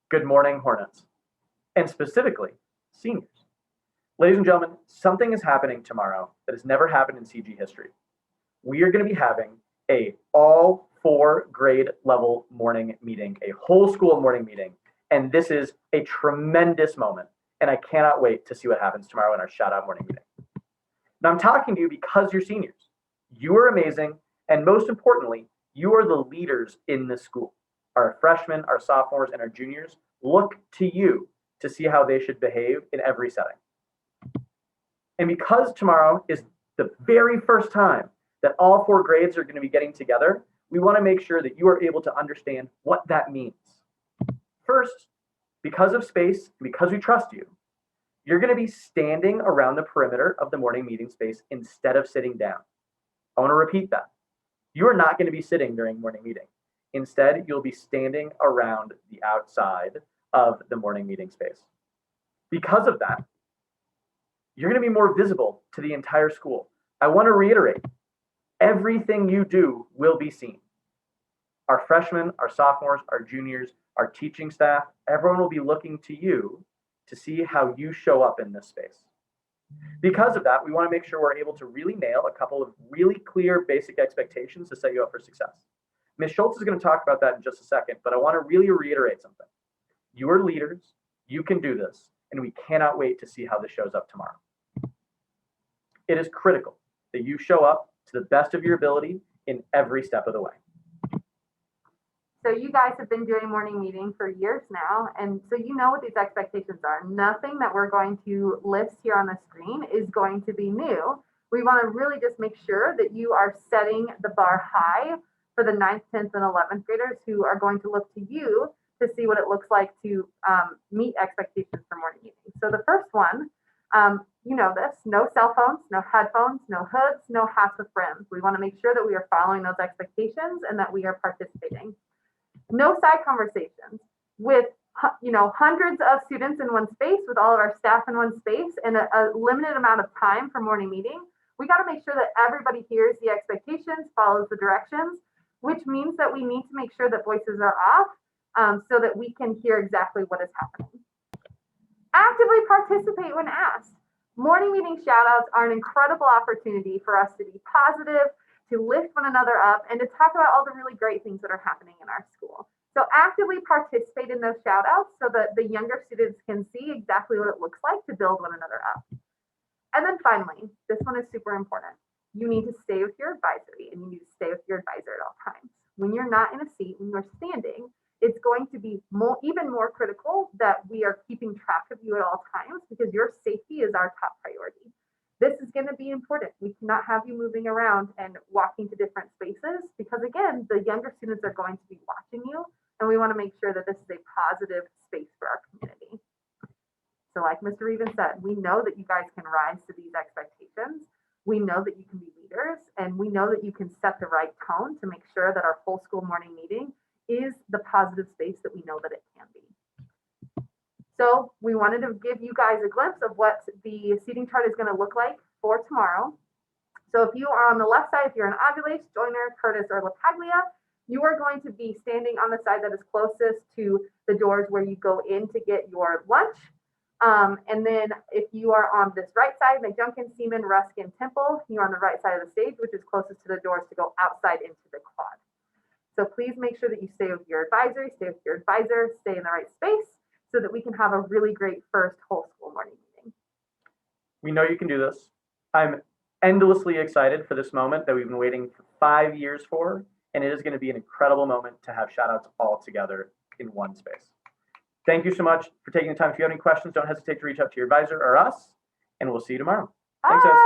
Good morning, Hornets, and specifically, seniors. Ladies and gentlemen, something is happening tomorrow that has never happened in CG history. We are going to be having a all 4 grade level morning meeting, a whole school morning meeting, and this is a tremendous moment, and I cannot wait to see what happens tomorrow in our shout out morning meeting. Now, I'm talking to you because you're seniors. You are amazing, and most importantly, you are the leaders in this school. Our freshmen, our sophomores, and our juniors look to you to see how they should behave in every setting. And because tomorrow is the very first time that all 4 grades are going to be getting together, we want to make sure that you are able to understand what that means. First, because of space, because we trust you, you're going to be standing around the perimeter of the morning meeting space instead of sitting down. I want to repeat that. You are not going to be sitting during morning meeting. Instead, you'll be standing around the outside of the morning meeting space. Because of that, you're going to be more visible to the entire school. I want to reiterate, everything you do will be seen. Our freshmen, our sophomores, our juniors, our teaching staff, everyone will be looking to you to see how you show up in this space. Because of that, we want to make sure we're able to really nail a couple of really clear basic expectations to set you up for success. Ms. Schultz is going to talk about that in just a second, but I want to really reiterate something. You are leaders, you can do this, and we cannot wait to see how this shows up tomorrow. It is critical that you show up to the best of your ability in every step of the way. So you guys have been doing morning meeting for years now, and so you know what these expectations are. Nothing that we're going to list here on the screen is going to be new. We want to really just make sure that you are setting the bar high for the 9th, 10th, and 11th graders who are going to look to you to see what it looks like to meet expectations for morning meeting. So the first one, you know this, no cell phones, no headphones, no hoods, no hats with brims. We want to make sure that we are following those expectations and that we are participating. No side conversations with hundreds of students in one space, with all of our staff in one space, and a limited amount of time for morning meeting. We got to make sure that everybody hears the expectations, follows the directions, which means that we need to make sure that voices are off so that we can hear exactly what is happening. Actively participate when asked. Morning meeting shout outs are an incredible opportunity for us to be positive, to lift one another up, and to talk about all the really great things that are happening in our school. So actively participate in those shout outs so that the younger students can see exactly what it looks like to build one another up. And then finally, this one is super important. You need to stay with your advisory, and you need to stay with your advisor at all times. When you're not in a seat, when you're standing, it's going to be even more critical that we are keeping track of you at all times, because your safety is our top priority. This is going to be important. We cannot have you moving around and walking to different spaces, because again, the younger students are going to be watching you, and we want to make sure that this is a positive space for our community. So like Mr. Reven said, we know that you guys can rise to these expectations. We know that you can be leaders, and we know that you can set the right tone to make sure that our whole school morning meeting is the positive space that we know that it can be. So we wanted to give you guys a glimpse of what the seating chart is going to look like for tomorrow. So if you are on the left side, if you're an Ovulate, Joyner, Curtis, or LaPaglia, you are going to be standing on the side that is closest to the doors where you go in to get your lunch. And then if you are on this right side, McJunkin, Seaman, Ruskin, Temple, you're on the right side of the stage, which is closest to the doors to go outside into the quad. So please make sure that you stay with your advisory, stay with your advisor, stay in the right space so that we can have a really great first whole school morning meeting. We know you can do this. I'm endlessly excited for this moment that we've been waiting for 5 years for, and it is going to be an incredible moment to have shout outs all together in one space. Thank you so much for taking the time. If you have any questions, don't hesitate to reach out to your advisor or us, and we'll see you tomorrow. Bye. Thanks, guys.